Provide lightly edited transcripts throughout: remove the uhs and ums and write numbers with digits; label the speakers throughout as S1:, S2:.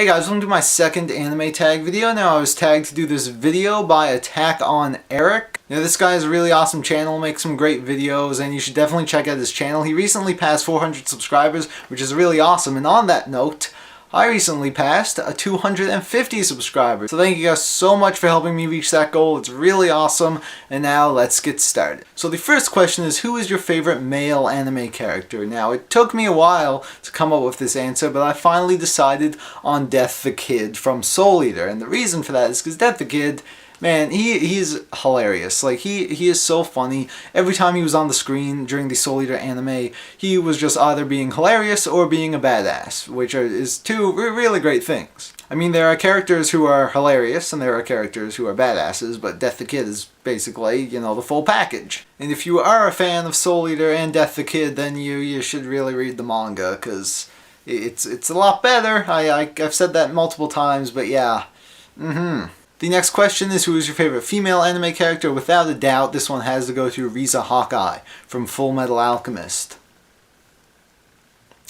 S1: Hey guys, welcome to my second anime tag video. Now I was tagged to do this video by Attack on Eric. Now this guy has a really awesome channel, makes some great videos, and you should definitely check out his channel. He recently passed 400 subscribers, which is really awesome. And on that note, I recently passed 250 subscribers. So thank you guys so much for helping me reach that goal. It's really awesome. And now let's get started. So the first question is, who is your favorite male anime character? Now it took me a while to come up with this answer, but I finally decided on Death the Kid from Soul Eater. And the reason for that is because Death the Kid, man, he's hilarious. Like, he is so funny. Every time he was on the screen during the Soul Eater anime, he was just either being hilarious or being a badass, which is two really great things. I mean, there are characters who are hilarious and there are characters who are badasses, but Death the Kid is basically, you know, the full package. And if you are a fan of Soul Eater and Death the Kid, then you should really read the manga, because it's a lot better. I've said that multiple times, but yeah. The next question is, who is your favorite female anime character? Without a doubt, this one has to go to Riza Hawkeye from Full Metal Alchemist.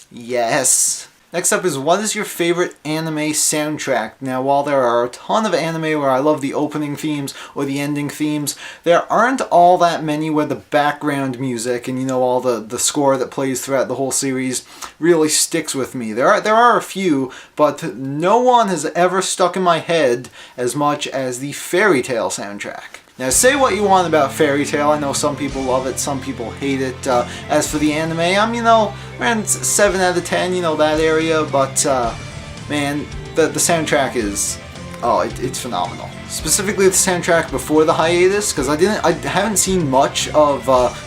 S1: Yes. Next up is, what is your favorite anime soundtrack? Now, while there are a ton of anime where I love the opening themes or the ending themes, there aren't all that many where the background music and, you know, all the score that plays throughout the whole series really sticks with me. There are a few, but no one has ever stuck in my head as much as the Fairy Tail soundtrack. Now, say what you want about Fairy Tail. I know some people love it, some people hate it. As for the anime, I'm, you know, around 7 out of 10, you know, that area. But, man, the soundtrack is, it's phenomenal. Specifically the soundtrack before the hiatus, because I haven't seen much of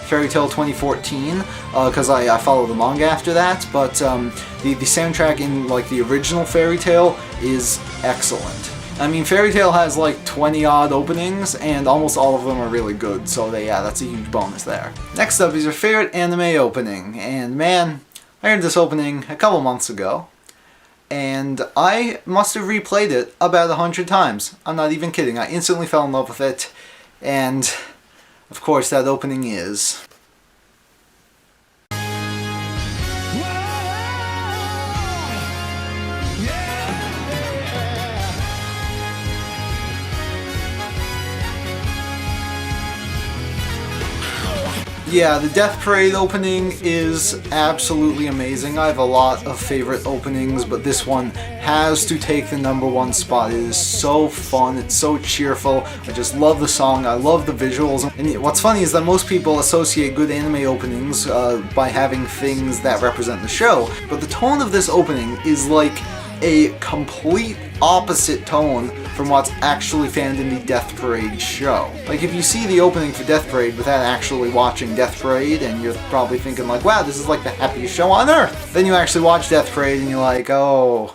S1: Fairy Tail 2014, because I follow the manga after that. But the soundtrack in, like, the original Fairy Tail is excellent. I mean, Fairy Tail has like 20 odd openings, and almost all of them are really good, so that's a huge bonus there. Next up is your favorite anime opening, and man, I heard this opening a couple months ago, and I must have replayed it about 100 times. I'm not even kidding, I instantly fell in love with it, and of course that opening is... Yeah, the Death Parade opening is absolutely amazing. I have a lot of favorite openings, but this one has to take the #1 spot. It is so fun, it's so cheerful, I just love the song, I love the visuals. And what's funny is that most people associate good anime openings by having things that represent the show, but the tone of this opening is like a complete opposite tone from what's actually found in the Death Parade show. Like, if you see the opening for Death Parade without actually watching Death Parade, and you're probably thinking like, wow, this is like the happiest show on earth. Then you actually watch Death Parade and you're like, oh,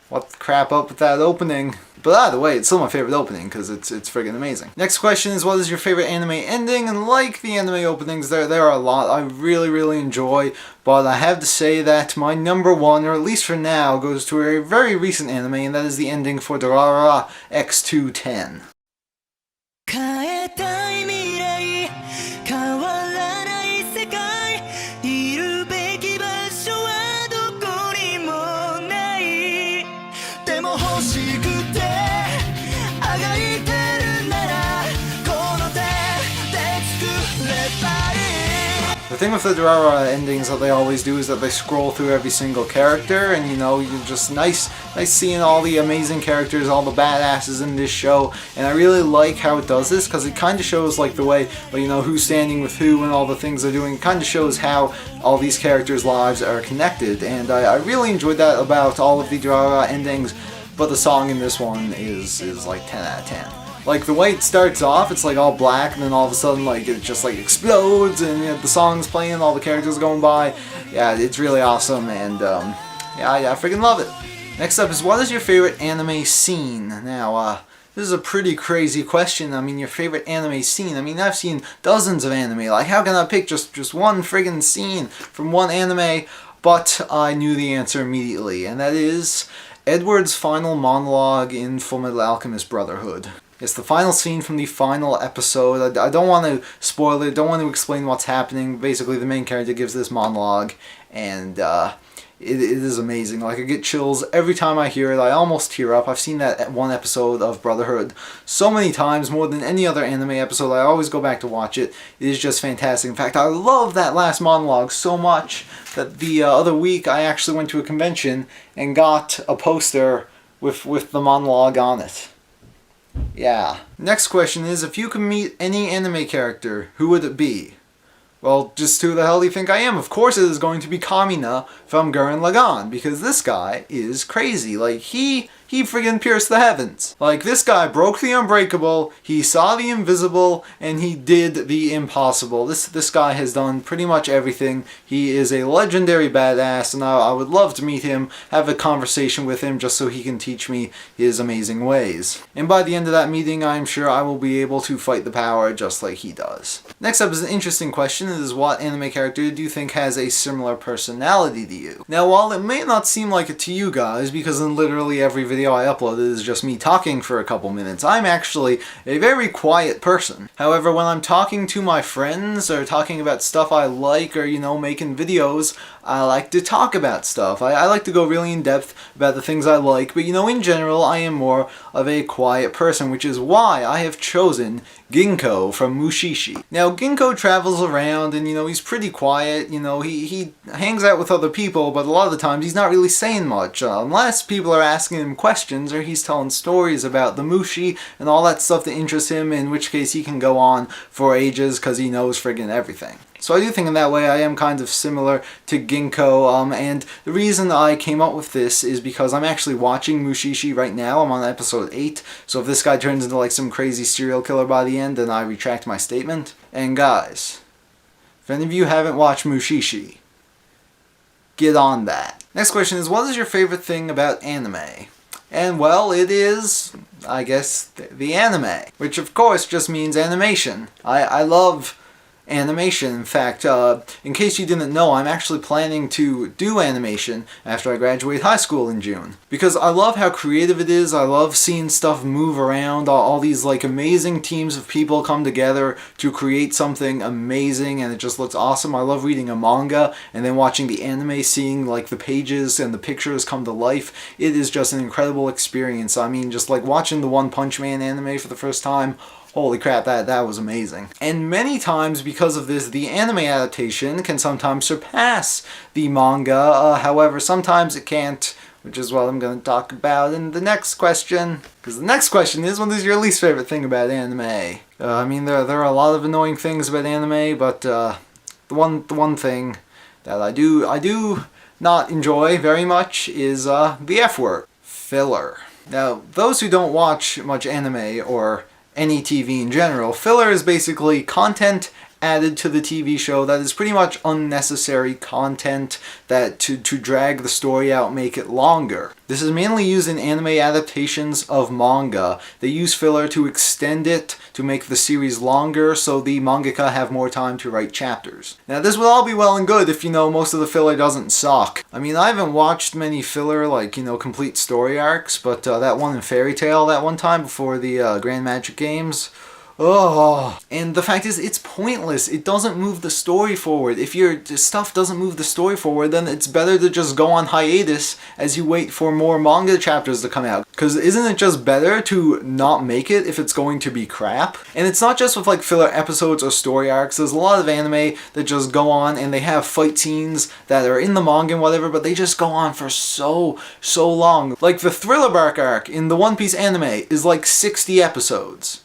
S1: what the crap up with that opening? But either way, it's still my favorite opening because it's friggin' amazing. Next question is, what is your favorite anime ending? And like the anime openings, there are a lot I really enjoy, but I have to say that my #1, or at least for now, goes to a very recent anime, and that is the ending for Durarara X210. The thing with the Durarara endings that they always do is that they scroll through every single character, and you know, you're just nice seeing all the amazing characters, all the badasses in this show, and I really like how it does this, because it kind of shows like the way, you know, who's standing with who and all the things they're doing. It kind of shows how all these characters' lives are connected, and I really enjoyed that about all of the Durarara endings, but the song in this one is like 10 out of 10. Like, the way it starts off, it's like all black, and then all of a sudden, like, it just like explodes, and you know, the song's playing, all the characters going by. Yeah, it's really awesome, and yeah, I freaking love it. Next up is, what is your favorite anime scene? Now, this is a pretty crazy question. I mean, your favorite anime scene. I mean, I've seen dozens of anime. Like, how can I pick just one friggin' scene from one anime? But I knew the answer immediately, and that is Edward's final monologue in Fullmetal Alchemist Brotherhood. It's the final scene from the final episode. I don't want to spoil it, don't want to explain what's happening. Basically, the main character gives this monologue, and it is amazing. Like, I get chills every time I hear it. I almost tear up. I've seen that one episode of Brotherhood so many times, more than any other anime episode. I always go back to watch it. It is just fantastic. In fact, I love that last monologue so much that the other week I actually went to a convention and got a poster with the monologue on it. Yeah. Next question is, if you could meet any anime character, who would it be? Well, just who the hell do you think I am? Of course it is going to be Kamina from Gurren Lagann, because this guy is crazy. Like, he friggin' pierced the heavens. Like, this guy broke the unbreakable, he saw the invisible, and he did the impossible. This guy has done pretty much everything. He is a legendary badass, and I would love to meet him, have a conversation with him, just so he can teach me his amazing ways. And by the end of that meeting, I'm sure I will be able to fight the power just like he does. Next up is an interesting question. It is, what anime character do you think has a similar personality to you? Now, while it may not seem like it to you guys, because in literally every video I uploaded is just me talking for a couple minutes, I'm actually a very quiet person. However, when I'm talking to my friends or talking about stuff I like, or, making videos, I like to talk about stuff. I like to go really in depth about the things I like, but in general, I am more of a quiet person, which is why I have chosen Ginkgo from Mushishi. Now, Ginkgo travels around and, he's pretty quiet. He hangs out with other people, but a lot of the times he's not really saying much, unless people are asking him questions or he's telling stories about the Mushi and all that stuff that interests him, in which case he can go on for ages because he knows friggin' everything. So I do think in that way I am kind of similar to Ginkgo, and the reason I came up with this is because I'm actually watching Mushishi right now. I'm on episode 8, so if this guy turns into like some crazy serial killer by the end, then I retract my statement. And guys, if any of you haven't watched Mushishi, get on that. Next question is, what is your favorite thing about anime? And well, it is, I guess, the anime, which of course just means animation. I love animation. In fact, in case you didn't know, I'm actually planning to do animation after I graduate high school in June. Because I love how creative it is. I love seeing stuff move around. All these like amazing teams of people come together to create something amazing, and it just looks awesome. I love reading a manga and then watching the anime, seeing like the pages and the pictures come to life. It is just an incredible experience. I mean, just like watching the One Punch Man anime for the first time, holy crap, that was amazing. And many times, because of this, the anime adaptation can sometimes surpass the manga. However, sometimes it can't, which is what I'm going to talk about in the next question. Because the next question is, what is your least favorite thing about anime? I mean, there are a lot of annoying things about anime, but the one thing that I do not enjoy very much is the F word, filler. Now, those who don't watch much anime or any TV in general, filler is basically content added to the TV show that is pretty much unnecessary content that to drag the story out, make it longer. This is mainly used in anime adaptations of manga. They use filler to extend it, to make the series longer, so the mangaka have more time to write chapters. Now, this would all be well and good if, most of the filler doesn't suck. I mean, I haven't watched many filler, like, complete story arcs, but that one in Fairy Tail that one time before the Grand Magic Games, oh, and the fact is, it's pointless. It doesn't move the story forward. If your stuff doesn't move the story forward, then it's better to just go on hiatus as you wait for more manga chapters to come out. Because isn't it just better to not make it if it's going to be crap? And it's not just with like filler episodes or story arcs. There's a lot of anime that just go on and they have fight scenes that are in the manga and whatever, but they just go on for so long. Like the Thriller Bark arc in the One Piece anime is like 60 episodes.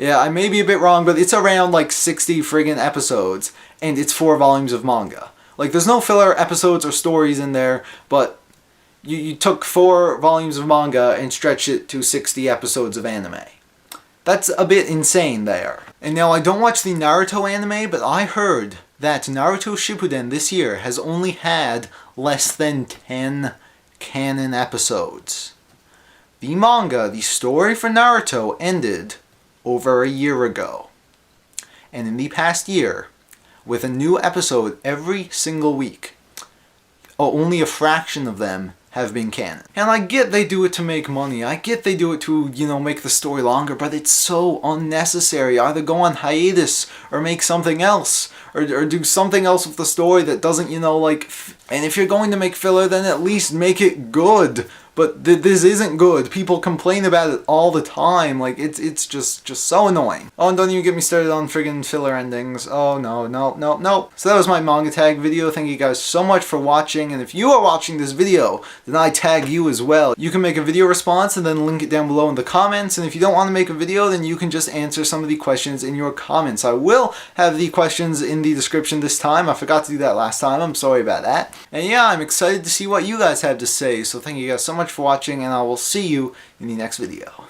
S1: Yeah, I may be a bit wrong, but it's around like 60 friggin' episodes, and it's 4 volumes of manga. Like, there's no filler episodes or stories in there, but you took 4 volumes of manga and stretched it to 60 episodes of anime. That's a bit insane there. And now, I don't watch the Naruto anime, but I heard that Naruto Shippuden this year has only had less than 10 canon episodes. The manga, the story for Naruto, ended over a year ago. And in the past year, with a new episode every single week, only a fraction of them have been canon. And I get they do it to make money. I get they do it to, make the story longer, but it's so unnecessary. Either go on hiatus or make something else. Or do something else with the story that doesn't, and if you're going to make filler, then at least make it good. But this isn't good. People complain about it all the time. Like, it's just so annoying. Oh, and don't even get me started on friggin' filler endings. Oh, no. So that was my manga tag video. Thank you guys so much for watching. And if you are watching this video, then I tag you as well. You can make a video response and then link it down below in the comments. And if you don't want to make a video, then you can just answer some of the questions in your comments. I will have the questions in the description this time. I forgot to do that last time. I'm sorry about that. And yeah, I'm excited to see what you guys have to say. So thank you guys so much for watching, and I will see you in the next video.